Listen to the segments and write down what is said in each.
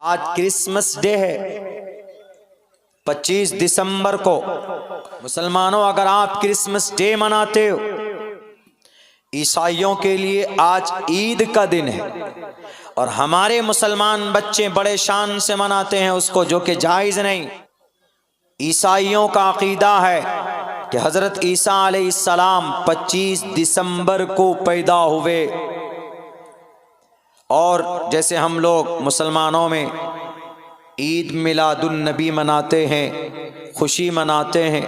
आज Christmas day है 25 दिसंबर को। मुसलमानों, अगर आप क्रिसमस डे मनाते हो, ईसाइयों के लिए आज ईद का दिन है और हमारे मुसलमान बच्चे बड़े शान से मनाते हैं उसको, जो कि जायज़ नहीं। ईसाइयों का अकीदा है कि हज़रत ईसा अलैहिस्सलाम 25 दिसंबर को पैदा हुए, और जैसे हम लोग मुसलमानों में ईद मिलादुन नबी मनाते हैं, खुशी मनाते हैं,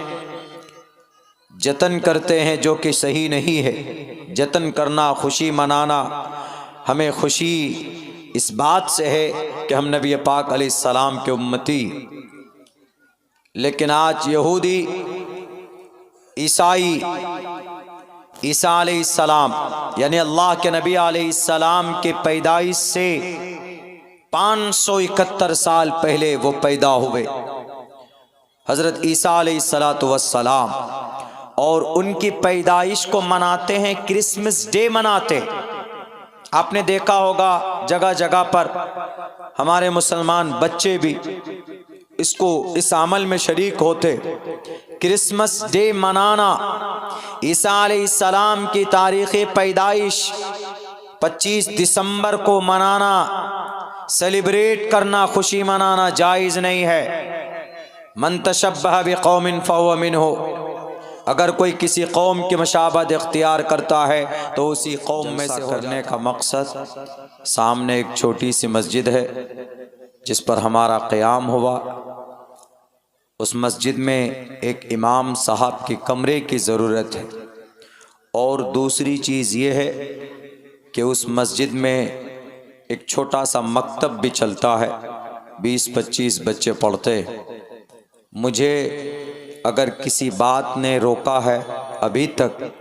जतन करते हैं, जो कि सही नहीं है। जतन करना, खुशी मनाना, हमें खुशी इस बात से है कि हम नबी पाक अलैहिस्सलाम के उम्मती। लेकिन आज यहूदी, ईसाई, ईसा अलैहिस्सलाम यानी अल्लाह के नबी अलैहिस्सलाम के पैदाइश से 571 साल पहले वो पैदा हुए, हज़रत ईसा अलैहिस्सलातु वस्सलाम, और उनकी पैदाइश को मनाते हैं, क्रिसमस डे मनाते। आपने देखा होगा जगह जगह पर हमारे मुसलमान बच्चे भी इस अमल में शरीक होते। क्रिसमस डे मनाना, ईसा अलैहिस्सलाम की तारीख़ पैदाइश 25 दिसंबर को मनाना, सेलिब्रेट करना, खुशी मनाना जायज़ नहीं है। मन तशब्बह बिक़ौमिन फ़हुव मिन्हु, अगर कोई किसी कौम की मुशाबहत इख्तियार करता है तो उसी कौम में से करने का मकसद। सामने एक छोटी सी मस्जिद है जिस पर हमारा क़याम हुआ। उस मस्जिद में एक इमाम साहब की कमरे की ज़रूरत है, और दूसरी चीज़ ये है कि उस मस्जिद में एक छोटा सा मकतब भी चलता है, 20-25 बच्चे पढ़ते। मुझे अगर किसी बात ने रोका है अभी तक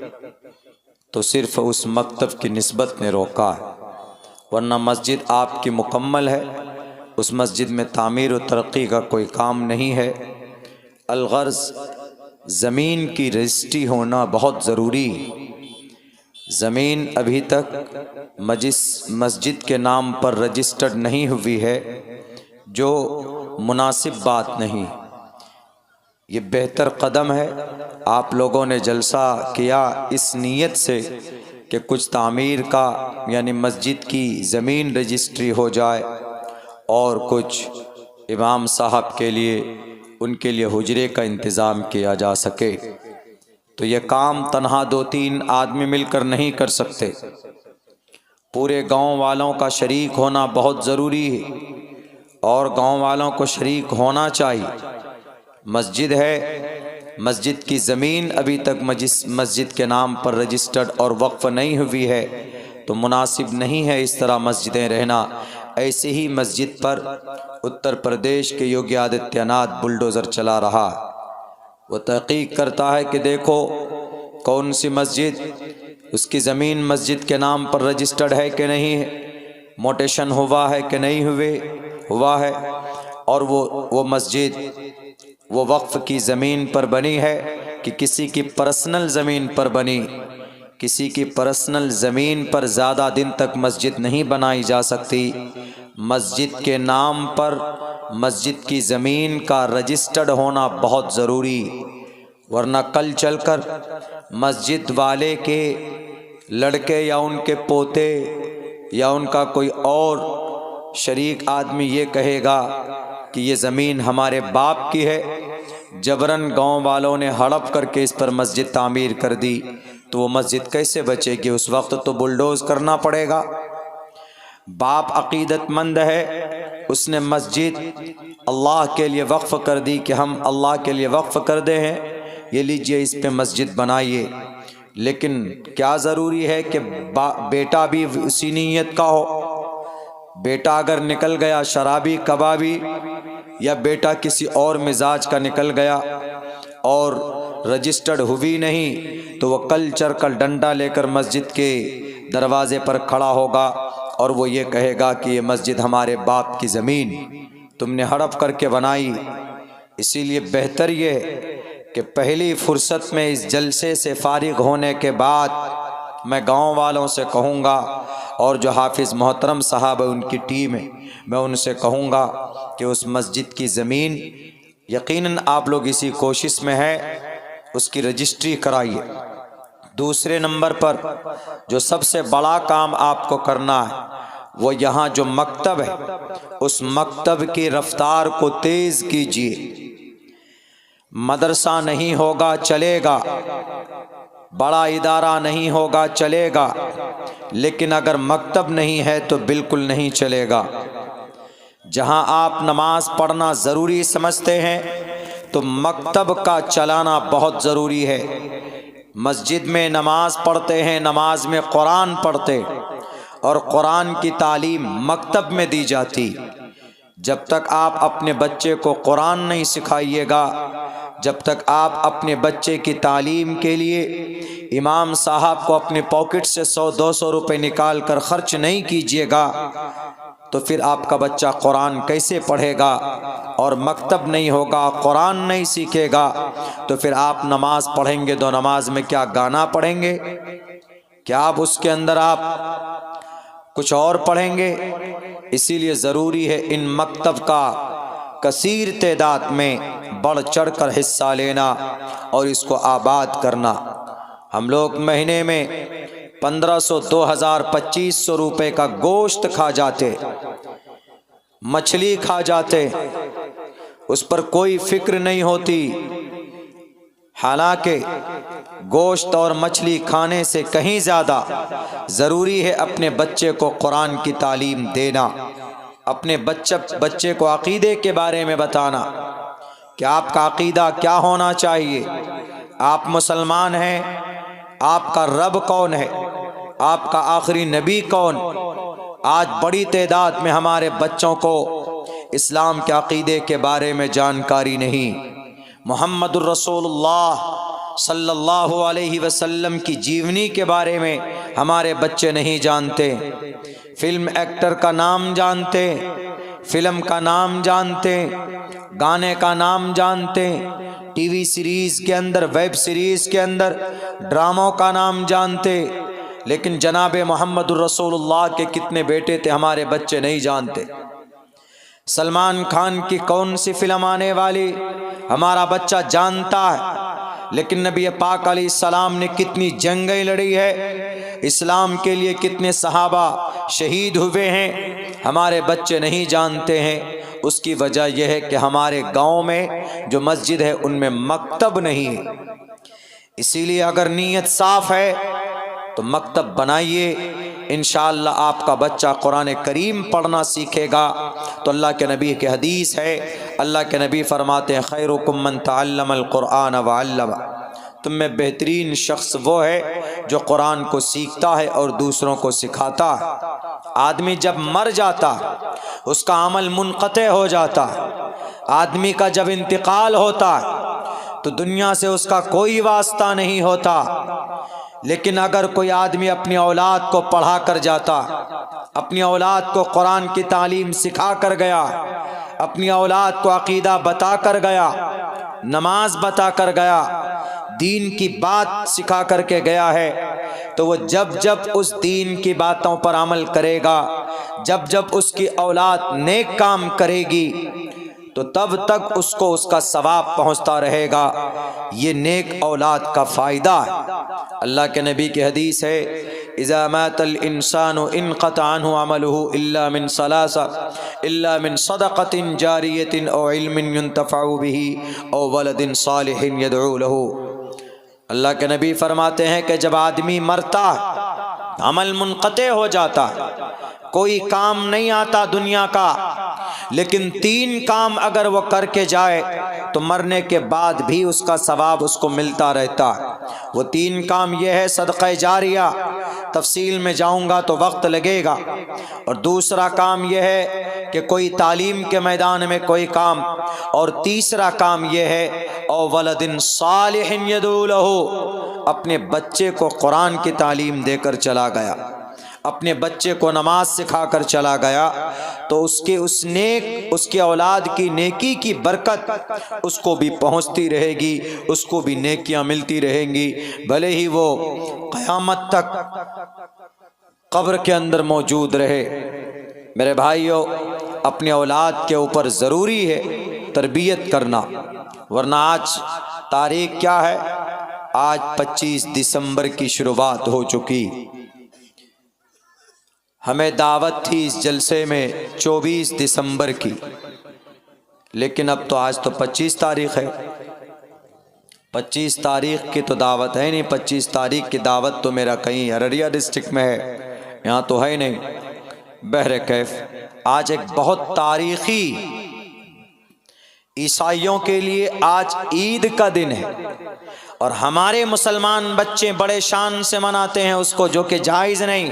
तो सिर्फ उस मकतब की निस्बत ने रोका है, वरना मस्जिद आपकी मुकम्मल है। उस मस्जिद में तामीर और तरक्की का कोई काम नहीं है। अलगर्ज़ ज़मीन की रजिस्ट्री होना बहुत ज़रूरी। ज़मीन अभी तक मस्जिद के नाम पर रजिस्टर्ड नहीं हुई है, जो मुनासिब बात नहीं। ये बेहतर कदम है। आप लोगों ने जलसा किया इस नीयत से कि कुछ तामीर का यानी मस्जिद की ज़मीन रजिस्ट्री हो जाए और कुछ इमाम साहब के लिए, उनके लिए हुजरे का इंतज़ाम किया जा सके। तो ये काम तन्हा 2-3 आदमी मिलकर नहीं कर सकते, पूरे गांव वालों का शरीक होना बहुत ज़रूरी है, और गांव वालों को शरीक होना चाहिए। मस्जिद है, मस्जिद की ज़मीन अभी तक मस्जिद के नाम पर रजिस्टर्ड और वक्फ नहीं हुई है, तो मुनासिब नहीं है इस तरह मस्जिदें रहना। ऐसे ही मस्जिद पर उत्तर प्रदेश के योगी आदित्यनाथ बुलडोज़र चला रहा। वो तहक़ीक़ करता है कि देखो कौन सी मस्जिद, उसकी ज़मीन मस्जिद के नाम पर रजिस्टर्ड है कि नहीं है, मोटेशन हुआ है कि नहीं हुआ है, और वो मस्जिद वो वक्फ़ की ज़मीन पर बनी है कि किसी की पर्सनल ज़मीन पर बनी। किसी की पर्सनल ज़मीन पर ज़्यादा दिन तक मस्जिद नहीं बनाई जा सकती। मस्जिद के नाम पर मस्जिद की ज़मीन का रजिस्टर्ड होना बहुत ज़रूरी, वरना कल चलकर मस्जिद वाले के लड़के या उनके पोते या उनका कोई और शरीक आदमी ये कहेगा कि ये ज़मीन हमारे बाप की है, जबरन गांव वालों ने हड़प करके इस पर मस्जिद तामीर कर दी, तो वो मस्जिद कैसे बचेगी? उस वक्त तो बुलडोज़ करना पड़ेगा। बाप अकीदतमंद है, उसने मस्जिद अल्लाह के लिए वक्फ़ कर दी कि हम अल्लाह के लिए वक्फ़ कर दे हैं, ये लीजिए इस पे मस्जिद बनाइए। लेकिन क्या ज़रूरी है कि बेटा भी उसी नीयत का हो? बेटा अगर निकल गया शराबी कबाबी, या बेटा किसी और मिजाज का निकल गया और रजिस्टर्ड हुई नहीं, तो वह कल चल कर डंडा लेकर मस्जिद के दरवाज़े पर खड़ा होगा और वो ये कहेगा कि ये मस्जिद हमारे बाप की ज़मीन तुमने हड़प करके बनाई। इसीलिए बेहतर ये है कि पहली फुर्सत में इस जलसे से फारिग होने के बाद मैं गांव वालों से कहूँगा, और जो हाफिज़ मोहतरम साहब है उनकी टीम है, मैं उनसे कहूँगा कि उस मस्जिद की ज़मीन यकीनन आप लोग इसी कोशिश में है उसकी रजिस्ट्री कराइए। दूसरे नंबर पर जो सबसे बड़ा काम आपको करना है वो यहाँ जो मकतब है उस मकतब की रफ्तार को तेज़ कीजिए। मदरसा नहीं होगा चलेगा, बड़ा इदारा नहीं होगा चलेगा, लेकिन अगर मकतब नहीं है तो बिल्कुल नहीं चलेगा। जहाँ आप नमाज पढ़ना ज़रूरी समझते हैं तो मकतब का चलाना बहुत ज़रूरी है। मस्जिद में नमाज पढ़ते हैं, नमाज में कुरान पढ़ते और कुरान की तालीम मकतब में दी जाती। जब तक आप अपने बच्चे को कुरान नहीं सिखाइएगा, जब तक आप अपने बच्चे की तालीम के लिए इमाम साहब को अपने पॉकेट से 100-200 रुपए निकाल कर खर्च नहीं कीजिएगा तो फिर आपका बच्चा कुरान कैसे पढ़ेगा। और मकतब नहीं होगा, कुरान नहीं सीखेगा तो फिर आप नमाज पढ़ेंगे तो नमाज में क्या गाना पढ़ेंगे, क्या आप उसके अंदर आप कुछ और पढ़ेंगे। इसीलिए ज़रूरी है इन मकतब का कसीर तादाद में बढ़ चढ़ कर हिस्सा लेना और इसको आबाद करना। हम लोग महीने में 1500, 2000, 2500 रुपए का गोश्त खा जाते, मछली खा जाते, उस पर कोई फिक्र नहीं होती। हालांकि गोश्त और मछली खाने से कहीं ज़्यादा ज़रूरी है अपने बच्चे को कुरान की तालीम देना, अपने बच्चे को अकीदे के बारे में बताना कि आपका अकीदा क्या होना चाहिए, आप मुसलमान हैं, आपका रब कौन है, आपका आखिरी नबी कौन। आज बड़ी तादाद में हमारे बच्चों को इस्लाम के अकीदे के बारे में जानकारी नहीं, मुहम्मदुर रसूलुल्लाह सल्लल्लाहु अलैहि वसल्लम की जीवनी के बारे में हमारे बच्चे नहीं जानते। फिल्म एक्टर का नाम जानते, फिल्म का नाम जानते, गाने का नाम जानते, टीवी सीरीज़ के अंदर, वेब सीरीज़ के अंदर ड्रामों का नाम जानते, लेकिन जनाब मोहम्मदुर रसूलुल्लाह के कितने बेटे थे हमारे बच्चे नहीं जानते। सलमान खान की कौन सी फिल्म आने वाली हमारा बच्चा जानता है, लेकिन नबी पाक अलैहिस्सलाम ने कितनी जंगें लड़ी है, इस्लाम के लिए कितने सहाबा शहीद हुए हैं, हमारे बच्चे नहीं जानते हैं। उसकी वजह यह है कि हमारे गांव में जो मस्जिद है उनमें मकतब नहीं है। इसीलिए अगर नीयत साफ है तो मकतब बनाइए, इंशाअल्लाह आपका बच्चा कुरान करीम पढ़ना सीखेगा। तो अल्लाह के नबी की हदीस है, अल्लाह के नबी फरमाते हैं खैरुकुम मन तअल्लमल कुरान व अल्लम, तुम में बेहतरीन शख्स वो है जो कुरान को सीखता है और दूसरों को सिखाता है। आदमी जब मर जाता उसका अमल मुनक़ते हो जाता, आदमी का जब इंतकाल होता तो दुनिया से उसका कोई वास्ता नहीं होता। लेकिन अगर कोई आदमी अपनी औलाद को पढ़ा कर जाता, अपनी औलाद को कुरान की तालीम सिखा कर गया, अपनी औलाद को अकीदा बता कर गया, नमाज बता कर गया, दीन की बात सिखा करके गया है, तो वो जब जब उस दीन की बातों पर अमल करेगा, जब जब उसकी औलाद नेक काम करेगी तो तब तक उसको उसका सवाब पहुंचता रहेगा। ये नेक औलाद का फ़ायदा है। अल्लाह के नबी की हदीस है, इज़ा मातल इंसानु इनक़ता अन्हु अमलुहु इल्ला मिन सलासा इल्ला मिन सदक़तिन जारियतिन औ इल्मिन युंतफ़अु बिही औ वलदिन सालिहिन यदऊ लहू। अल्लाह के नबी फरमाते हैं कि जब आदमी मरता अमल मुनक़ते हो जाता, कोई काम नहीं आता दुनिया का, लेकिन 3 काम अगर वो करके जाए तो मरने के बाद भी उसका सवाब उसको मिलता रहता है। वो 3 काम ये है, सदक़ा जारिया, तफसील में जाऊंगा तो वक्त लगेगा, और दूसरा काम यह है कि कोई तालीम के मैदान में कोई काम, और तीसरा काम यह है औ वलदिन सालिहिन यदऊ लहू, अपने बच्चे को कुरान की तालीम देकर चला गया, अपने बच्चे को नमाज सिखा कर चला गया, तो उसकी औलाद की नेकी की बरकत उसको भी पहुंचती रहेगी, उसको भी नेकियां मिलती रहेंगी, भले ही वो कब्र के अंदर मौजूद रहे। मेरे भाइयों, अपनी औलाद के ऊपर ज़रूरी है तरबियत करना, वरना आज तारीख क्या है? आज 25 दिसंबर की शुरुआत हो चुकी। हमें दावत थी इस जलसे में 24 दिसंबर की, लेकिन अब तो आज तो 25 तारीख है। 25 तारीख की तो दावत है नहीं। 25 तारीख की दावत तो मेरा कहीं अररिया डिस्ट्रिक्ट में है, यहाँ तो है नहीं। बहरे कैफ, आज एक बहुत तारीखी, ईसाइयों के लिए आज ईद का दिन है और हमारे मुसलमान बच्चे बड़े शान से मनाते हैं उसको, जो कि जायज़ नहीं।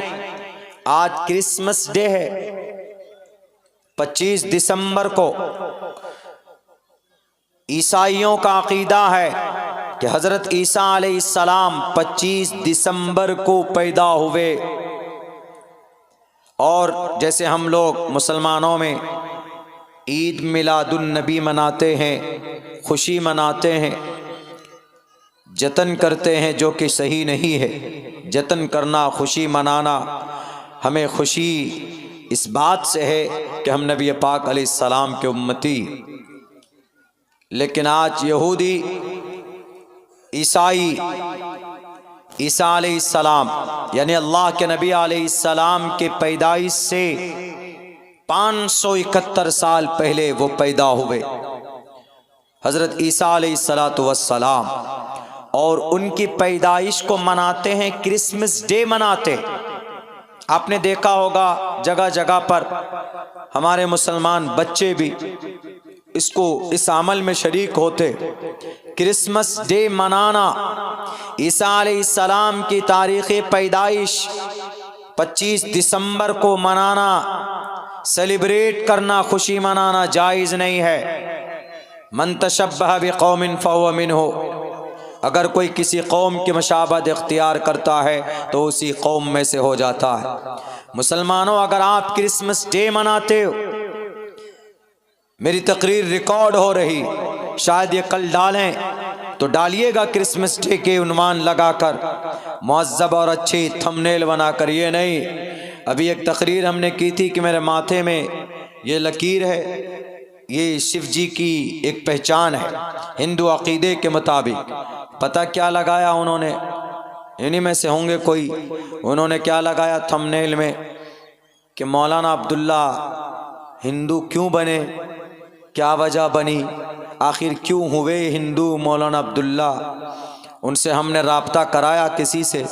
आज क्रिसमस डे है 25 दिसंबर को। ईसाइयों का अकीदा है कि हज़रत ईसा अलैहिस्सलाम 25 दिसंबर को पैदा हुए। और जैसे हम लोग मुसलमानों में ईद मिलादुन नबी मनाते हैं, खुशी मनाते हैं, जतन करते हैं, जो कि सही नहीं है। जतन करना, खुशी मनाना, हमें खुशी इस बात से है कि हम नबी पाक अलैहिस्सलाम के उम्मती। लेकिन आज यहूदी, ईसाई, ईसा अलैहिस्सलाम यानी अल्लाह के नबी अलैहिस्सलाम के पैदाइश से 571 साल पहले वो पैदा हुए, हज़रत ईसा अलैहिस्सलाम, और उनकी पैदाइश को मनाते हैं, क्रिसमस डे मनाते। आपने देखा होगा जगह जगह पर हमारे मुसलमान बच्चे भी इस अमल में शरीक होते। क्रिसमस डे मनाना, ईसा अलैहिस्सलाम की तारीख़ पैदाइश 25 दिसंबर को मनाना, सेलिब्रेट करना, खुशी मनाना जायज़ नहीं है। मन तशब्बह बिक़ौमिन फ़हुव मिन्हु, अगर कोई किसी कौम की मुशाबहत इख्तियार करता है तो उसी कौम में से हो जाता है। मुसलमानों, अगर आप क्रिसमस डे मनाते हो, मेरी तकरीर रिकॉर्ड हो रही, शायद ये कल डालें तो डालिएगा क्रिसमस डे के उन्वान लगाकर, मुअज़्ज़ब और अच्छी थंबनेल बनाकर। ये नहीं, अभी एक तकरीर हमने की थी कि मेरे माथे में ये लकीर है, ये शिव जी की एक पहचान है हिंदू अकीदे के मुताबिक। पता क्या लगाया उन्होंने? इन्हीं में से होंगे कोई, उन्होंने क्या लगाया थंबनेल में कि मौलाना अब्दुल्ला हिंदू क्यों बने, क्या वजह बनी, आखिर क्यों हुए हिंदू मौलाना अब्दुल्ला। उनसे हमने राब्ता कराया किसी से,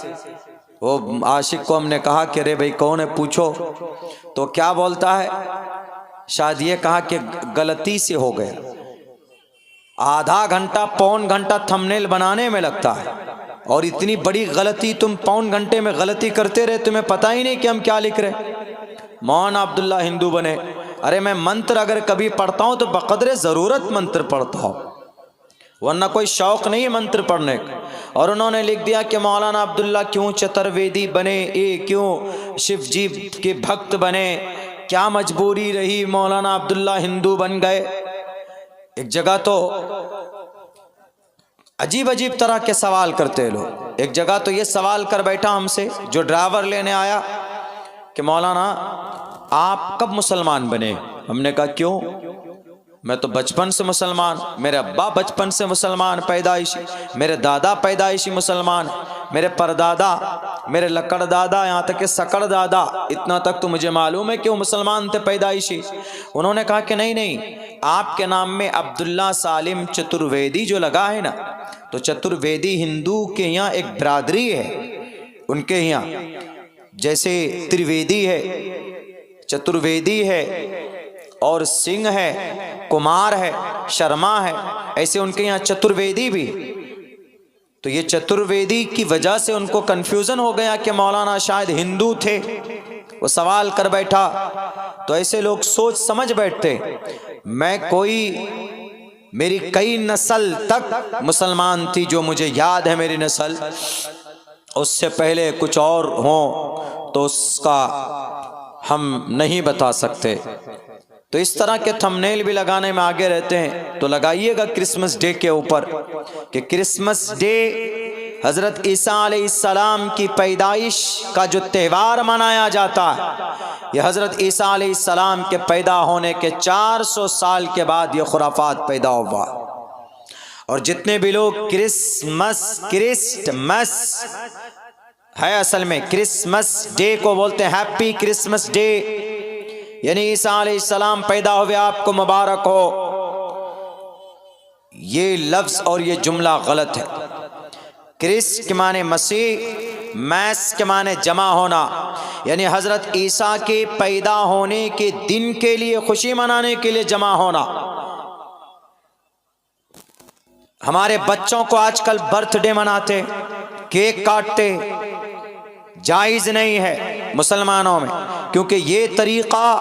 वो आशिक को हमने कहा कि अरे भाई कौन है पूछो, तो क्या बोलता है, शायद ये कहा कि गलती से हो गया। आधा घंटा पौन घंटा थंबनेल बनाने में लगता है, और इतनी बड़ी गलती तुम पौन घंटे में गलती करते रहे, तुम्हें पता ही नहीं कि हम क्या लिख रहे। मौलाना अब्दुल्ला हिंदू बने। अरे मैं मंत्र अगर कभी पढ़ता हूँ तो बक़दरे ज़रूरत मंत्र पढ़ता हूँ, वरना कोई शौक़ नहीं है मंत्र पढ़ने का। और उन्होंने लिख दिया कि मौलाना अब्दुल्ला क्यों चतुर्वेदी बने, ये क्यों शिव जी के भक्त बने, क्या मजबूरी रही मौलाना अब्दुल्ला हिंदू बन गए। एक जगह तो अजीब अजीब तरह के सवाल करते लोग। एक जगह तो ये सवाल कर बैठा हमसे जो ड्राइवर लेने आया कि मौलाना आप कब मुसलमान बने। हमने कहा क्यों, मैं तो बचपन से मुसलमान, मेरे अब्बा बचपन से मुसलमान पैदाइशी, मेरे दादा पैदाइशी मुसलमान, मेरे परदादा, मेरे लकड़ दादा, यहाँ तक कि सकड़ दादा, इतना तक तो मुझे मालूम है कि वो मुसलमान थे पैदाइशी। उन्होंने कहा कि नहीं नहीं, आपके नाम में अब्दुल्ला सालिम चतुर्वेदी जो लगा है ना, तो चतुर्वेदी हिंदू के यहाँ एक बिरादरी है। उनके यहाँ जैसे त्रिवेदी है, चतुर्वेदी है, और सिंह है, कुमार है, शर्मा है, ऐसे उनके यहाँ चतुर्वेदी भी। तो ये चतुर्वेदी की वजह से उनको कन्फ्यूज़न हो गया कि मौलाना शायद हिंदू थे, वो सवाल कर बैठा। तो ऐसे लोग सोच समझ बैठते। मेरी कई नस्ल तक मुसलमान थी, जो मुझे याद है मेरी नस्ल, उससे पहले कुछ और हों तो उसका हम नहीं बता सकते। तो इस तरह के थंबनेल भी लगाने में आगे रहते हैं, तो लगाइएगा क्रिसमस डे के ऊपर कि क्रिसमस डे हज़रत ईसा अलैहिस्सलाम की पैदाइश का जो त्यौहार मनाया जाता है, ये हज़रत ईसा अलैहिस्सलाम के पैदा होने के 400 साल के बाद ये खुराफात पैदा हुआ। और जितने भी लोग क्रिसमस है, असल में क्रिसमस डे को बोलते हैं हैप्पी क्रिसमस डे, यानी ईसा अलैहिस्सलाम पैदा हुए आपको मुबारक हो, ये लफ्ज़ और ये जुमला गलत है। क्रिस के माने मसीह, मैस के माने जमा होना, यानी हज़रत ईसा के पैदा होने के दिन के लिए खुशी मनाने के लिए जमा होना। हमारे बच्चों को आजकल बर्थडे मनाते, केक काटते, जायज़ नहीं है मुसलमानों में, क्योंकि ये तरीक़ा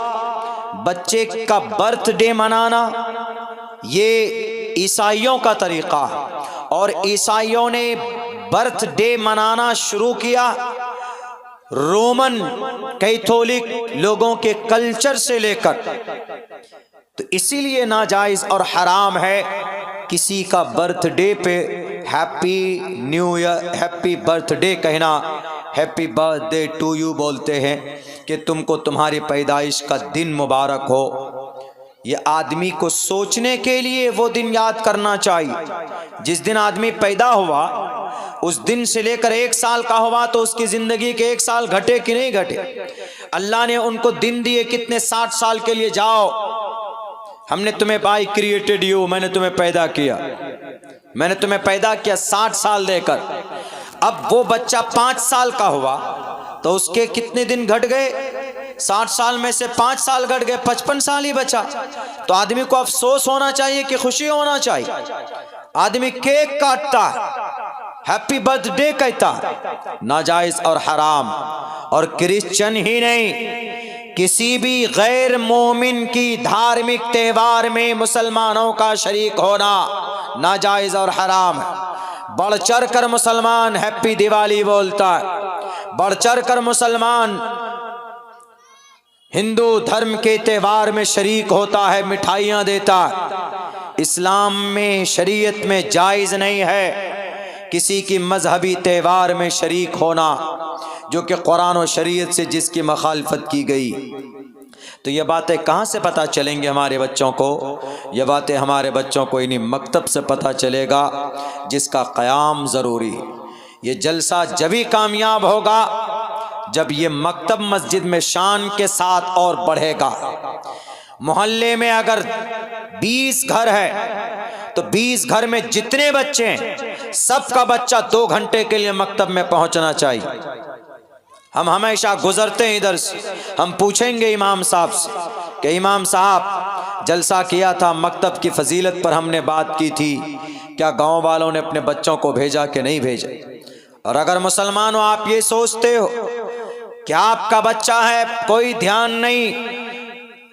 बच्चे का बर्थडे मनाना ये ईसाइयों का तरीक़ा है, और ईसाइयों ने बर्थडे मनाना शुरू किया रोमन कैथोलिक लोगों के कल्चर से लेकर, तो इसीलिए नाजायज़ और हराम है किसी का बर्थडे पे happy new year, happy birthday कहना, हैप्पी बर्थडे टू यू बोलते हैं कि तुमको तुम्हारी पैदाइश का दिन मुबारक हो। ये आदमी को सोचने के लिए वो दिन याद करना चाहिए। जिस दिन आदमी पैदा हुआ उस दिन से लेकर 1 साल का हुआ तो उसकी ज़िंदगी के 1 साल घटे कि नहीं घटे। अल्लाह ने उनको दिन दिए कितने, 60 साल के लिए, जाओ हमने तुम्हें बाई क्रिएटेड यू, मैंने तुम्हें पैदा किया, मैंने तुम्हें पैदा किया 60 साल देकर। अब वो बच्चा 5 साल का हुआ तो उसके कितने दिन घट गए, 60 साल में से 5 साल घट गए, 55 साल ही बचा। तो आदमी को अफसोस होना चाहिए कि खुशी होना चाहिए। आदमी केक काटता, हैप्पी बर्थडे कहता, नाजायज और हराम। और क्रिश्चियन ही नहीं, किसी भी गैर मोमिन की धार्मिक त्यौहार में मुसलमानों का शरीक होना नाजायज और हराम है। बढ़ चढ़ कर मुसलमान हैप्पी दिवाली बोलता है, बढ़ चढ़ कर मुसलमान हिंदू धर्म के त्यौहार में शरीक होता है, मिठाइयाँ देता है। इस्लाम में, शरीयत में जायज़ नहीं है किसी की मजहबी त्यौहार में शरीक होना जो कि कुरान और शरीयत से जिसकी मखालफत की गई। तो ये बातें कहाँ से पता चलेंगे हमारे बच्चों को? ये बातें हमारे बच्चों को इन्हीं मकतब से पता चलेगा जिसका क़याम ज़रूरी है। ये जलसा जभी कामयाब होगा जब ये मकतब मस्जिद में शान के साथ और बढ़ेगा। मोहल्ले में अगर 20 घर है तो 20 घर में जितने बच्चे हैं सबका बच्चा 2 घंटे के लिए मकतब में पहुंचना चाहिए। हम हमेशा गुजरते हैं इधर से, हम पूछेंगे इमाम साहब से कि इमाम साहब जलसा किया था, मकतब की फजीलत पर हमने बात की थी, क्या गांव वालों ने अपने बच्चों को भेजा कि नहीं भेजा? और अगर मुसलमान हो आप ये सोचते हो कि आपका बच्चा है, कोई ध्यान नहीं,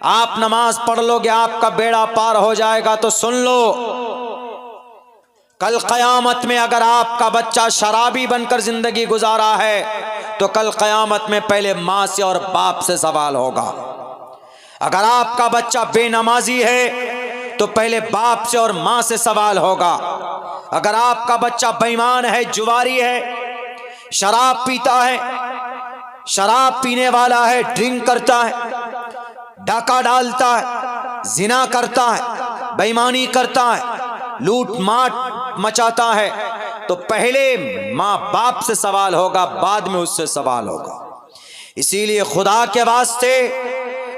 आप नमाज पढ़ लोगे आपका बेड़ा पार हो जाएगा, तो सुन लो, कल क़यामत में अगर आपका बच्चा शराबी बनकर जिंदगी गुजारा है तो कल क़यामत में पहले माँ से और बाप से सवाल होगा। अगर आपका बच्चा बेनमाजी है तो पहले बाप से और माँ से सवाल होगा। अगर आपका बच्चा बेईमान है, जुआरी है, शराब पीता है, शराब पीने वाला है, ड्रिंक करता है, डाका डालता है, जिना करता है, बेईमानी करता है, लूट माट मचाता है, तो पहले माँ बाप से सवाल होगा, बाद में उससे सवाल होगा। इसीलिए खुदा के वास्ते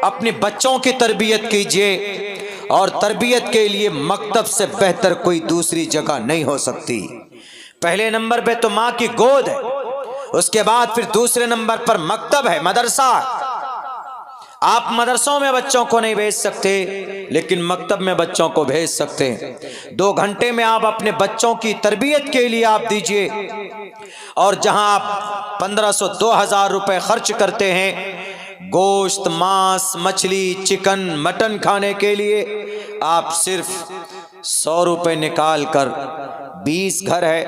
अपने बच्चों की तरबियत कीजिए, और तरबियत के लिए मकतब से बेहतर कोई दूसरी जगह नहीं हो सकती। पहले नंबर पे तो माँ की गोद है, उसके बाद फिर दूसरे नंबर पर मकतब है, मदरसा। आप मदरसों में बच्चों को नहीं भेज सकते, लेकिन मकतब में बच्चों को भेज सकते हैं। 2 घंटे में आप अपने बच्चों की तरबियत के लिए आप दीजिए, और जहां आप 1500-2000 रुपए खर्च करते हैं गोश्त, मांस, मछली, चिकन, मटन खाने के लिए, आप सिर्फ 100 रुपए निकाल कर, 20 घर है,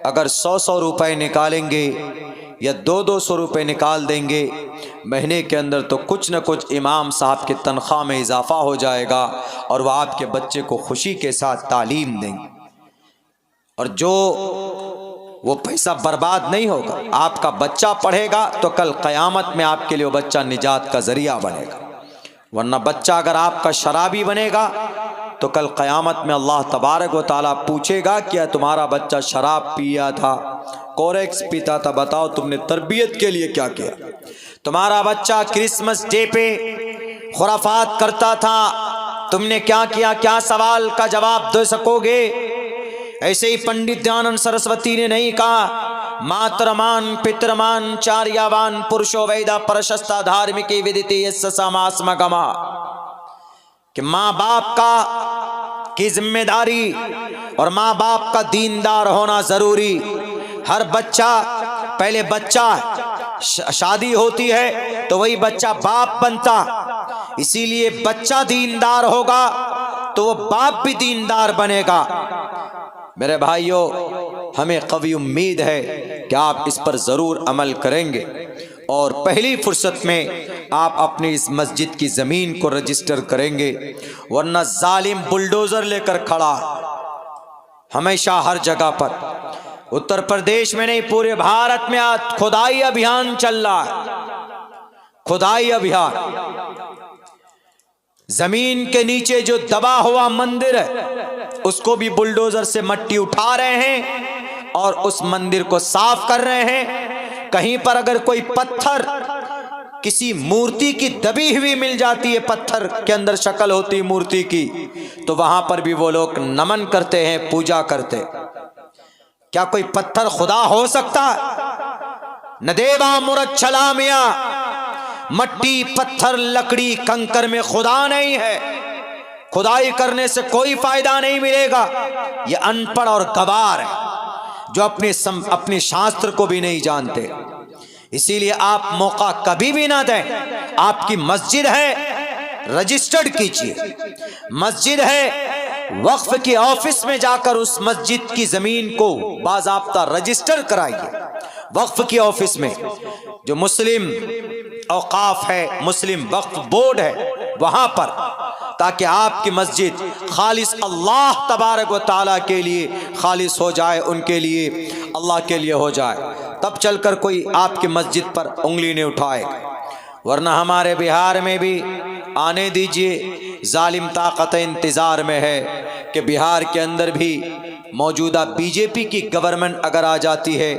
अगर 100-100 रुपए निकालेंगे या 200-200 रुपए निकाल देंगे महीने के अंदर, तो कुछ न कुछ इमाम साहब की तनख्वाह में इजाफा हो जाएगा और वह आपके बच्चे को खुशी के साथ तालीम देंगे। और जो वो पैसा बर्बाद नहीं होगा। आपका बच्चा पढ़ेगा तो कल क़यामत में आपके लिए वो बच्चा निजात का जरिया बनेगा। वरना बच्चा अगर आपका शराबी बनेगा तो कल क़यामत में अल्लाह तबारक व तआला पूछेगा क्या तुम्हारा बच्चा शराब पिया था, कोरेक्स पीता था, बताओ तुमने तरबियत के लिए क्या किया। तुम्हारा बच्चा क्रिसमस डे पे खुराफात करता था, तुमने क्या किया, क्या सवाल का जवाब दे सकोगे। ऐसे ही पंडित दयानंद सरस्वती ने नहीं कहा मातरमान पितरमान चार्यावान पुरुषो वैदा प्रशस्ता धार्मिकी विदिति समासमगमा, कि माँ बाप की जिम्मेदारी और माँ बाप का दीनदार होना जरूरी। हर बच्चा पहले बच्चा शादी होती है तो वही बच्चा बाप बनता, इसीलिए बच्चा दीनदार होगा तो वो बाप भी दीनदार बनेगा। मेरे भाइयों, हमें कवी उम्मीद है कि आप इस पर ज़रूर अमल करेंगे और पहली फुर्सत में आप अपनी इस मस्जिद की ज़मीन को रजिस्टर करेंगे, वरना जालिम बुलडोज़र लेकर खड़ा हमेशा हर जगह पर। उत्तर प्रदेश में नहीं पूरे भारत में आज खुदाई अभियान चल रहा है। खुदाई अभियान, जमीन के नीचे जो दबा हुआ मंदिर है उसको भी बुलडोजर से मट्टी उठा रहे हैं और उस मंदिर को साफ कर रहे हैं। कहीं पर अगर कोई पत्थर किसी मूर्ति की दबी हुई मिल जाती है, पत्थर के अंदर शक्ल होती है मूर्ति की, तो वहां पर भी वो लोग नमन करते हैं, पूजा करते। क्या कोई पत्थर खुदा हो सकता है? न देवा मुरच्छला मिया, मट्टी पत्थर लकड़ी कंकर में खुदा नहीं है। खुदाई करने से कोई फायदा नहीं मिलेगा। ये अनपढ़ और गवार है जो अपने शास्त्र को भी नहीं जानते। इसीलिए आप मौका कभी भी ना दें। आपकी मस्जिद है, रजिस्टर्ड कीजिए। मस्जिद है, वक्फ के ऑफिस में जाकर उस मस्जिद की जमीन को बाज़ाब्ता रजिस्टर कराइए। वक्फ के ऑफिस में जो मुस्लिम औकाफ है, मुस्लिम वक्फ बोर्ड है, वहां पर, ताकि आपकी मस्जिद खालिस अल्लाह तबारक व तआला के लिए खालिस हो जाए, उनके लिए, अल्लाह के लिए हो जाए। तब चलकर कोई आपकी मस्जिद पर उंगली नहीं उठाएगा। वरना हमारे बिहार में भी आने दीजिए, जालिम ताकत इंतज़ार में है कि बिहार के अंदर भी मौजूदा बीजेपी की गवर्नमेंट अगर आ जाती है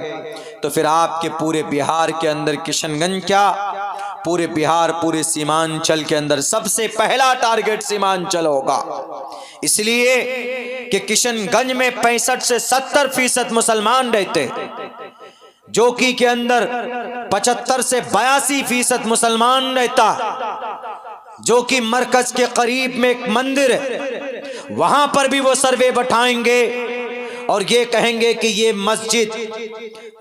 तो फिर आपके पूरे बिहार के अंदर, किशनगंज क्या, पूरे बिहार, पूरे सीमांचल के अंदर सबसे पहला टारगेट सीमांचल होगा। इसलिए कि किशनगंज में 65 से 70% मुसलमान रहते, जोकी के अंदर 75 से 82% मुसलमान रहता, जो कि मरकज के करीब में एक मंदिर है, वहां पर भी वो सर्वे बैठाएंगे और ये कहेंगे कि ये मस्जिद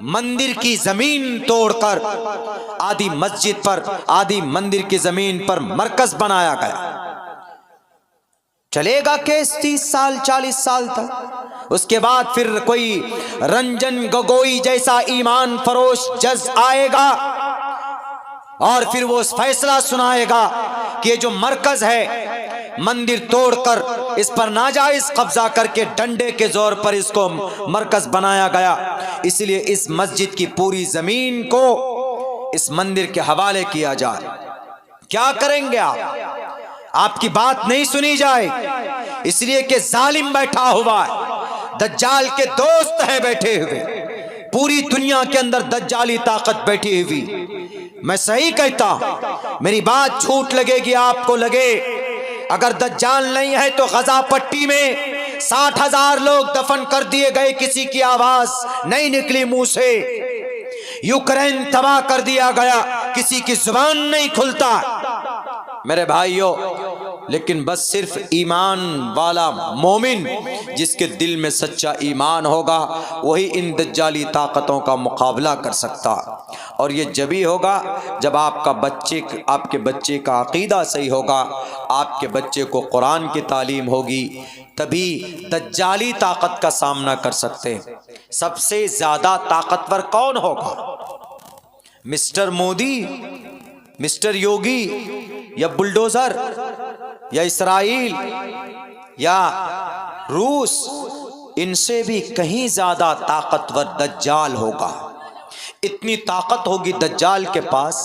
मंदिर की जमीन तोड़कर आधी मस्जिद पर, आधी मंदिर की जमीन पर मरकज बनाया गया। चलेगा केस 30 साल 40 साल तक। उसके बाद फिर कोई रंजन गोगोई जैसा ईमान फरोश जज आएगा और फिर वो फैसला सुनाएगा कि ये जो मरकज है, मंदिर तोड़कर इस पर नाजायज कब्जा करके डंडे के जोर पर इसको मरकज बनाया गया, इसलिए इस मस्जिद की पूरी जमीन को इस मंदिर के हवाले किया जाए। क्या करेंगे आप? आपकी बात नहीं सुनी जाए, इसलिए कि जालिम बैठा हुआ है, दज्जाल के दोस्त है बैठे हुए, पूरी दुनिया के अंदर दज्जाली ताकत बैठी हुई। मैं सही कहता हूं, मेरी बात झूठ लगेगी आपको लगे, अगर दज्जाल नहीं है तो गजा पट्टी में 60,000 लोग दफन कर दिए गए, किसी की आवाज नहीं निकली मुंह से। यूक्रेन तबाह कर दिया गया, किसी की जुबान नहीं खुलता। मेरे भाइयों, लेकिन बस सिर्फ ईमान वाला मोमिन, जिसके दिल में सच्चा ईमान होगा, वही इन दज्जाली ताकतों का मुकाबला कर सकता। और ये जब ही होगा जब आपके बच्चे का अकीदा सही होगा, आपके बच्चे को कुरान की तालीम होगी, तभी दज्जाली ताकत का सामना कर सकते हैं। सबसे ज्यादा ताकतवर कौन होगा? मिस्टर मोदी, मिस्टर योगी, या बुलडोजर, या इसराइल, या रूस, इनसे भी कहीं ज्यादा ताकतवर दज्जाल होगा। इतनी ताकत होगी दज्जाल के पास,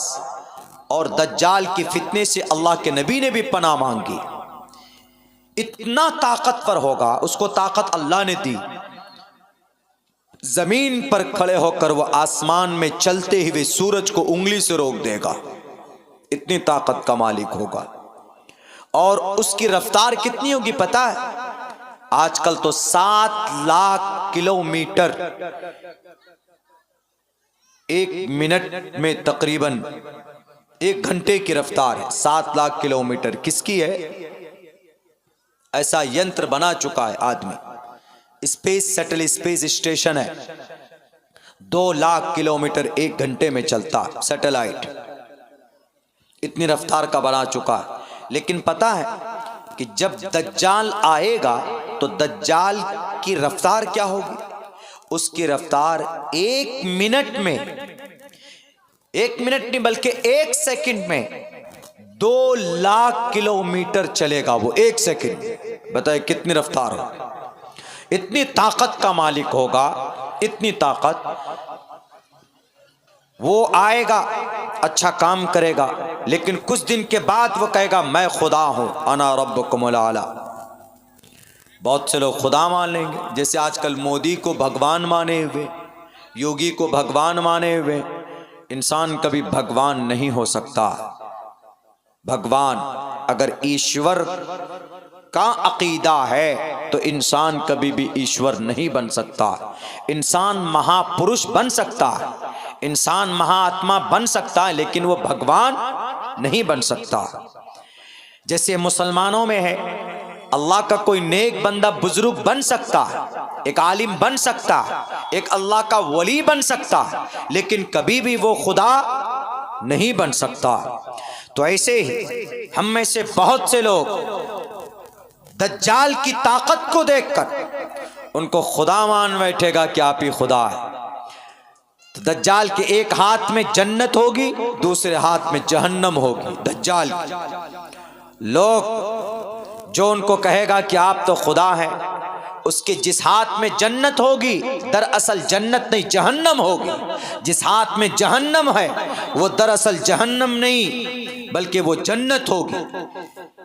और दज्जाल की फितने से अल्लाह के नबी ने भी पनाह मांगी। इतना ताकतवर होगा, उसको ताकत अल्लाह ने दी, जमीन पर खड़े होकर वो आसमान में चलते हुए सूरज को उंगली से रोक देगा। इतनी ताकत का मालिक होगा। और उसकी रफ्तार कितनी होगी पता है? आजकल तो 7 लाख किलोमीटर 1 मिनट में, तकरीबन 1 घंटे की रफ्तार है। 7 लाख किलोमीटर किसकी है? ऐसा यंत्र बना चुका है आदमी। स्पेस शटल स्पेस स्टेशन है, 2 लाख किलोमीटर 1 घंटे में चलता सैटेलाइट। इतनी रफ्तार का बना चुका है। लेकिन पता है कि जब दज्जाल आएगा तो दज्जाल की रफ्तार क्या होगी? उसकी रफ्तार 1 मिनट में, 1 मिनट नहीं बल्कि 1 सेकंड में 2 लाख किलोमीटर चलेगा वो 1 सेकंड। बताए कितनी रफ्तार हो। इतनी ताकत का मालिक होगा, इतनी ताकत। वो आएगा, अच्छा काम करेगा, लेकिन कुछ दिन के बाद वो कहेगा मैं खुदा हूं, अना रब्बुकुमुल आला। बहुत से लोग खुदा मान लेंगे, जैसे आजकल मोदी को भगवान माने हुए, योगी को भगवान माने हुए। इंसान कभी भगवान नहीं हो सकता। भगवान अगर ईश्वर का अकीदा है तो इंसान कभी भी ईश्वर नहीं बन सकता। इंसान महापुरुष बन सकता है, इंसान महाआत्मा बन सकता है, लेकिन वो भगवान नहीं बन सकता। जैसे मुसलमानों में है, अल्लाह का कोई नेक बंदा बुजुर्ग बन सकता है, एक आलिम बन सकता है, एक अल्लाह का वली बन सकता है, लेकिन कभी भी वो खुदा नहीं बन सकता। तो ऐसे ही हम में से बहुत से लोग दज्जाल की ताकत को देखकर उनको खुदा मान बैठेगा कि आप ही खुदा है। तो दज्जाल के एक हाथ में जन्नत होगी, दूसरे हाथ में जहन्नम होगी। दज्जाल लोग जो उनको कहेगा कि आप तो खुदा हैं, उसके जिस हाथ में जन्नत होगी दरअसल जन्नत नहीं जहन्नम होगी। जिस हाथ में जहन्नम है वो दरअसल जहन्नम नहीं बल्कि वो जन्नत होगी।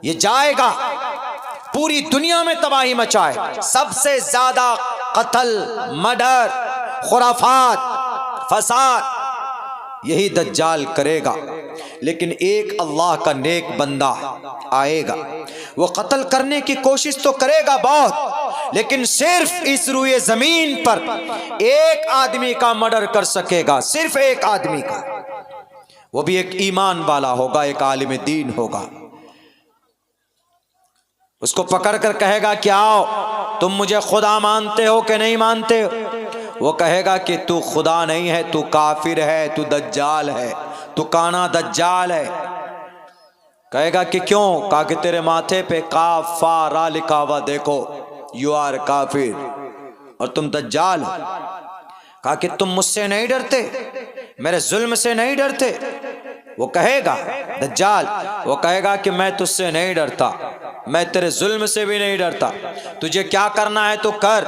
ये जाएगा, पूरी दुनिया में तबाही मचाए, सबसे ज्यादा कत्ल, मर्डर, खुराफात, फसाद यही दज्जाल करेगा। लेकिन एक अल्लाह का नेक बंदा आएगा, वो कत्ल करने की कोशिश तो करेगा बहुत, लेकिन सिर्फ इस रुए जमीन पर एक आदमी का मर्डर कर सकेगा, सिर्फ एक आदमी का। वो भी एक ईमान वाला होगा, एक आलिम दीन होगा। उसको पकड़ कर कहेगा कि आओ, तुम मुझे खुदा मानते हो कि नहीं मानते हो? वो कहेगा कि तू खुदा नहीं है, तू काफिर है, तू दज्जाल है, तू काना दज्जाल है। कहेगा कि क्यों? कहा कि तेरे माथे पे काफारा लिखा हुआ देखो, यू आर काफिर और तुम दज्जाल हो। कहा कि तुम मुझसे नहीं डरते, मेरे जुल्म से नहीं डरते? वो कहेगा दज्जाल, वो कहेगा कि मैं तुझसे नहीं डरता, मैं तेरे जुल्म से भी नहीं डरता, तुझे क्या करना है तो कर।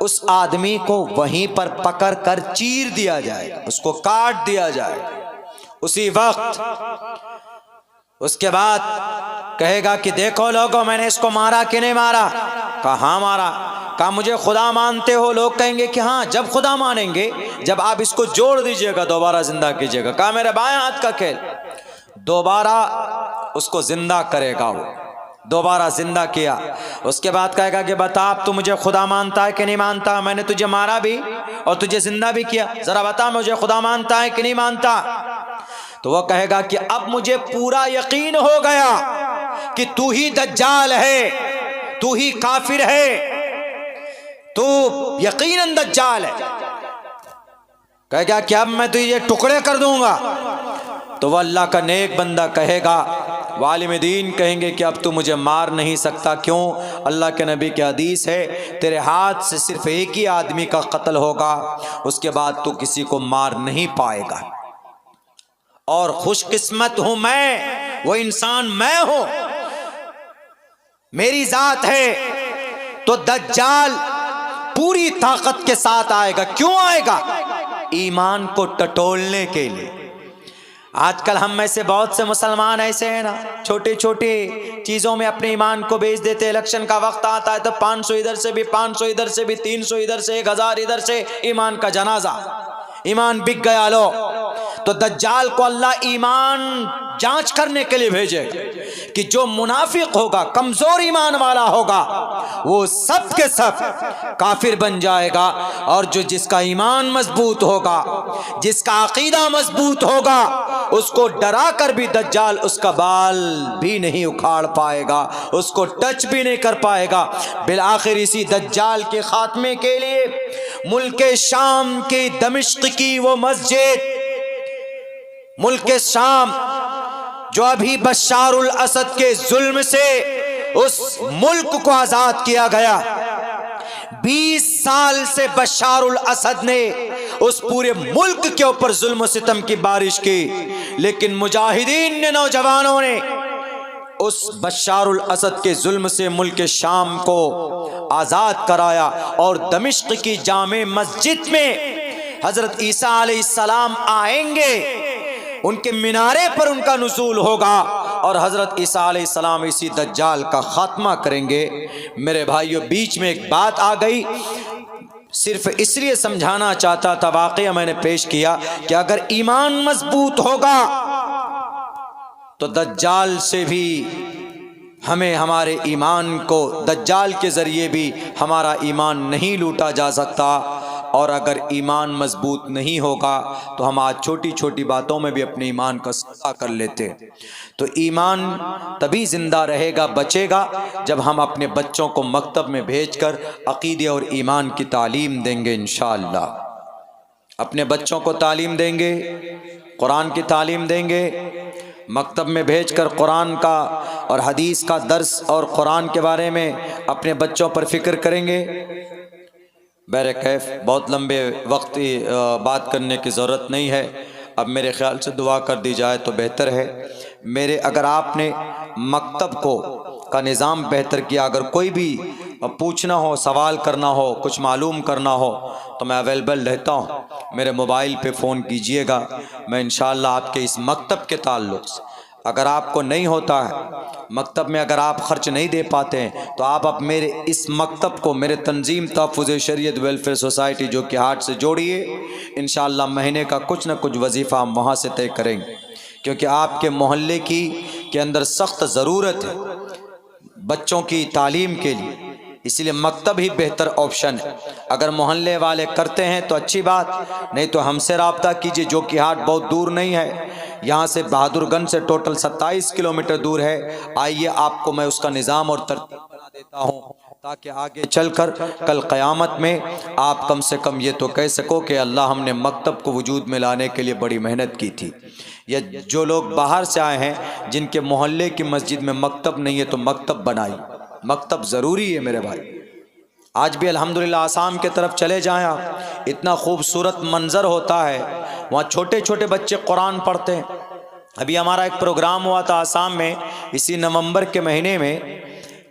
उस आदमी को वहीं पर पकड़ कर चीर दिया जाए, उसको काट दिया जाए उसी वक्त। उसके बाद कहेगा कि देखो लोगों, मैंने इसको मारा कि नहीं मारा? कहा हाँ मारा। कहा मुझे खुदा मानते हो? लोग कहेंगे कि हाँ। जब खुदा मानेंगे जब आप इसको जोड़ दीजिएगा, दोबारा जिंदा कीजिएगा। कहा मेरे बाएं हाथ का खेल। दोबारा उसको जिंदा करेगा, वो दोबारा जिंदा किया। उसके बाद कहेगा कि बता अब तू मुझे खुदा मानता है कि नहीं मानता? मैंने तुझे मारा भी और तुझे जिंदा भी किया, जरा बता मुझे खुदा मानता है कि नहीं मानता? तो वो कहेगा कि अब मुझे पूरा यकीन हो गया कि तू ही दज्जाल है, तू ही काफिर है, तू यकीनन दज्जाल है। कहेगा कि अब मैं तुझे टुकड़े कर दूंगा। तो वह अल्लाह का नेक बंदा कहेगा, वालिम दीन कहेंगे कि अब तू मुझे मार नहीं सकता। क्यों? अल्लाह के नबी की हदीस है, तेरे हाथ से सिर्फ एक ही आदमी का कत्ल होगा, उसके बाद तू किसी को मार नहीं पाएगा। और खुशकिस्मत हूं मैं, वो इंसान मैं हूं, मेरी जात है। तो दज्जाल पूरी ताकत के साथ आएगा। क्यों आएगा? ईमान को टटोलने के लिए। आजकल हम में से बहुत से मुसलमान ऐसे हैं ना, छोटे छोटे चीज़ों में अपने ईमान को बेच देते। इलेक्शन का वक्त आता है तो 500 इधर से भी, 500 इधर से भी, 300 इधर से, 1000 इधर से, ईमान का जनाजा, ईमान बिक गया। लो तो दज्जाल को अल्लाह ईमान जांच करने के लिए भेजेगा कि जो मुनाफिक होगा, कमजोर ईमान वाला होगा, वो सब के सब काफिर बन जाएगा। और जो जिसका ईमान मजबूत होगा, जिसका अकीदा मजबूत होगा, उसको डरा कर भी दज्जाल उसका बाल भी नहीं उखाड़ पाएगा, उसको टच भी नहीं कर पाएगा। बिल आखिर इसी दज्जाल के खात्मे के लिए मुल्क शाम की दमिश्क की वो मस्जिद, मुल्क शाम जो अभी बशारुल असद के जुल्म से उस मुल्क को आजाद किया गया, 20 साल से बशारुल असद ने उस पूरे मुल्क के ऊपर जुल्म सितम की बारिश की, लेकिन मुजाहिदीन ने, नौजवानों ने उस बशारुल असद के जुल्म से मुल्क शाम को आजाद कराया। और दमिश्क की जामे मस्जिद में हजरत ईसा अलैहिस्सलाम आएंगे, उनके मिनारे पर उनका नुज़ूल होगा और हजरत ईसा अलैहिस्सलाम इसी दज्जाल का खात्मा करेंगे। मेरे भाइयों, बीच में एक बात आ गई, सिर्फ इसलिए समझाना चाहता था, वाक़या मैंने पेश किया कि अगर ईमान मजबूत होगा तो दज्जाल से भी हमें हमारे ईमान को, दज्जाल के ज़रिए भी हमारा ईमान नहीं लूटा जा सकता। और अगर ईमान मजबूत नहीं होगा तो हम आज छोटी छोटी बातों में भी अपने ईमान का सज़ा कर लेते हैं। तो ईमान तभी ज़िंदा रहेगा, बचेगा, जब हम अपने बच्चों को मकतब में भेजकर अक़ीदे और ईमान की तालीम देंगे। इंशाअल्लाह अपने बच्चों को तालीम देंगे, कुरान की तालीम देंगे, मकतब में भेजकर कुरान का और हदीस का दर्स और कुरान के बारे में अपने बच्चों पर फ़िक्र करेंगे। बहरकैफ बहुत लंबे वक्त बात करने की ज़रूरत नहीं है, अब मेरे ख़्याल से दुआ कर दी जाए तो बेहतर है। मेरे अगर आपने मकतब को का निज़ाम बेहतर किया, अगर कोई भी पूछना हो, सवाल करना हो, कुछ मालूम करना हो तो मैं अवेलेबल रहता हूँ। मेरे मोबाइल पे फ़ोन कीजिएगा, मैं इंशाअल्लाह आपके इस मकतब के ताल्लुक़ से, अगर आपको नहीं होता है मकतब में, अगर आप ख़र्च नहीं दे पाते हैं तो आप अब मेरे इस मकतब को मेरे तंजीम तहफ़्फ़ुज़ शरीयत वेलफेयर सोसाइटी जो कि हाट से जोड़िए। इंशाअल्लाह महीने का कुछ न कुछ वजीफ़ा हम वहाँ से तय करेंगे, क्योंकि आपके मोहल्ले की के अंदर सख्त ज़रूरत है बच्चों की तालीम के लिए, इसलिए मकतब ही बेहतर ऑप्शन है। अगर मोहल्ले वाले करते हैं तो अच्छी बात, नहीं तो हमसे रब्ता कीजिए, जो कि हाट बहुत दूर नहीं है, यहाँ से बहादुरगंज से टोटल 27 किलोमीटर दूर है। आइए आपको मैं उसका निज़ाम और तरतीब बना देता हूँ, ताकि आगे चलकर कल क़यामत में आप कम से कम ये तो कह सको कि अल्लाह हमने मकतब को वजूद में लाने के लिए बड़ी मेहनत की थी। या जो लोग बाहर से आए हैं जिनके मोहल्ले की मस्जिद में मकतब नहीं है तो मकतब बनाई, मकतब ज़रूरी है मेरे भाई। आज भी अल्हम्दुलिल्लाह आसाम के तरफ चले जाएं आप, इतना खूबसूरत मंज़र होता है, वहाँ छोटे छोटे बच्चे कुरान पढ़ते हैं। अभी हमारा एक प्रोग्राम हुआ था आसाम में इसी नवंबर के महीने में,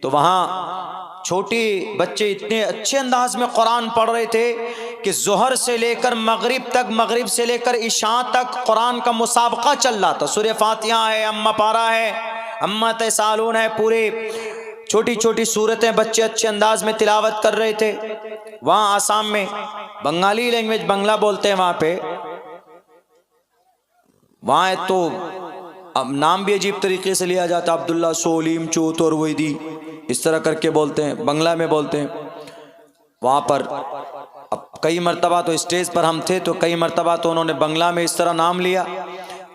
तो वहाँ छोटे बच्चे इतने अच्छे अंदाज में कुरान पढ़ रहे थे कि ज़ोहर से लेकर मगरिब तक, मगरिब से लेकर इशा तक कुरान का मुसाबका चल रहा था। सूरह फातिहा है, अम्मा पारा है, अम्मा तसालून है, पूरे छोटी छोटी सूरतें बच्चे अच्छे अंदाज में तिलावत कर रहे थे। वहाँ आसाम में बंगाली लैंग्वेज, बंगला बोलते हैं वहाँ पे, वहाँ तो अब नाम भी अजीब तरीके से लिया जाता, अब्दुल्ला, सोलीम, चोत और वैदी, इस तरह करके बोलते हैं, बंगला में बोलते हैं वहाँ पर। अब कई मरतबा तो स्टेज पर हम थे तो कई मरतबा तो उन्होंने बंगला में इस तरह नाम लिया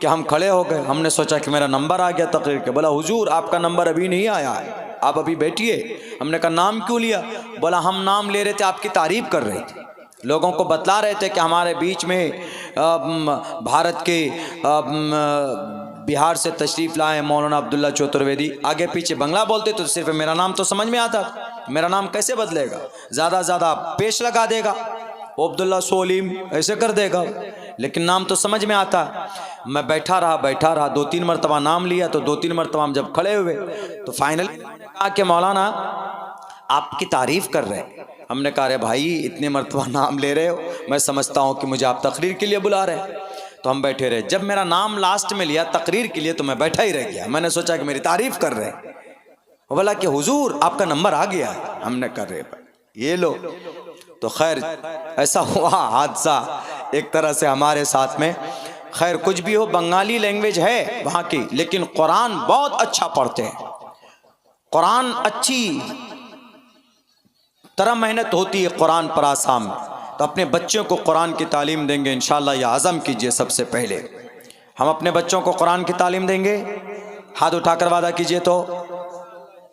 कि हम खड़े हो गए। हमने सोचा कि मेरा नंबर आ गया तकरीर के। बोला हुजूर आपका नंबर अभी नहीं आया है, आप अभी बैठिए। हमने कहा नाम क्यों लिया? बोला हम नाम ले रहे थे, आपकी तारीफ कर रहे थे, लोगों को बतला रहे थे कि हमारे बीच में भारत के बिहार से तशरीफ़ लाए मौलाना अब्दुल्ला चतुर्वेदी। आगे पीछे बंगला बोलते तो सिर्फ मेरा नाम तो समझ में आता, मेरा नाम कैसे बदलेगा, ज़्यादा ज़्यादा पेश लगा देगा, अब्दुल्ला सोलीम ऐसे कर देगा, लेकिन नाम तो समझ में आता। मैं बैठा रहा, 2-3 मरतबा नाम लिया, तो 2-3 मरतबा हम जब खड़े हुए तो फाइनली कहा कि मौलाना आपकी तारीफ़ कर रहे हैं, हमने कहा अरे भाई इतने मरतबा नाम ले रहे हो, मैं समझता हूँ कि मुझे आप तकरीर के लिए बुला रहे हैं। तो हम बैठे रहे। जब मेरा नाम लास्ट में लिया तकरीर के लिए तो मैं बैठा ही रह गया। मैंने सोचा कि मेरी तारीफ कर रहे हैं। वो बोला कि हुजूर आपका नंबर आ गया है। हमने कर रहे ये लो। तो खैर ऐसा हुआ हादसा एक तरह से हमारे साथ में। खैर कुछ भी हो, बंगाली लैंग्वेज है वहाँ की, लेकिन कुरान बहुत अच्छा पढ़ते हैं। कुरान अच्छी तरह मेहनत होती है कुरान पर आसाम में। तो अपने बच्चों को कुरान की तालीम देंगे इंशाअल्लाह। यह आज़म कीजिए सबसे पहले हम अपने बच्चों को कुरान की तालीम देंगे। हाथ उठाकर वादा कीजिए। तो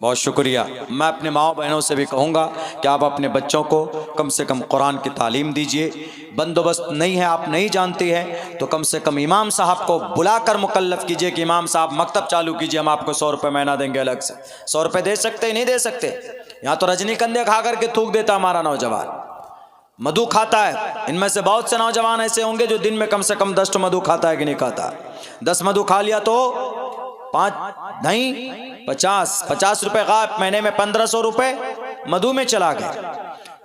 बहुत शुक्रिया। मैं अपने माओ बहनों से भी कहूँगा कि आप अपने बच्चों को कम से कम कुरान की तालीम दीजिए। बंदोबस्त नहीं है, आप नहीं जानते हैं, तो कम से कम इमाम साहब को बुलाकर मुकल्लफ कीजिए कि इमाम साहब मकतब चालू कीजिए, हम आपको 100 रुपये महीना देंगे अलग से। 100 रुपये दे सकते नहीं दे सकते? यहाँ तो रजनीकंदे खा करके थूक देता हमारा नौजवान, मधु खाता है। इनमें से बहुत से नौजवान ऐसे होंगे जो दिन में कम से कम 10 मधु खाता है कि नहीं खाता। 10 मधु खा लिया तो 5 नहीं 50 रुपए गायब। महीने में 1500 रुपए मधु में चला गया।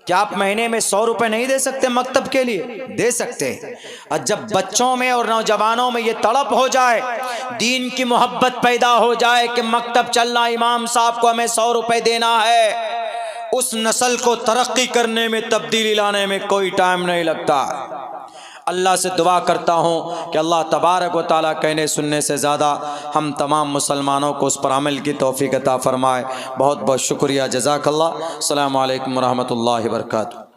क्या आप महीने में 100 रुपए नहीं दे सकते मकतब के लिए? दे सकते हैं। और जब बच्चों में और नौजवानों में ये तड़प हो जाए, दीन की मोहब्बत पैदा हो जाए कि मकतब चलना, इमाम साहब को हमें 100 रुपए देना है, उस नस्ल को तरक्की करने में, तब्दीली लाने में कोई टाइम नहीं लगता। अल्लाह से दुआ करता हूँ कि अल्लाह तबारक व तआला कहने सुनने से ज़्यादा हम तमाम मुसलमानों को उस पर अमल की तौफीक अता फरमाए। बहुत बहुत शुक्रिया। जज़ाकल्लाह। अस्सलामु अलैकुम व रहमतुल्लाहि व बरकातुहू।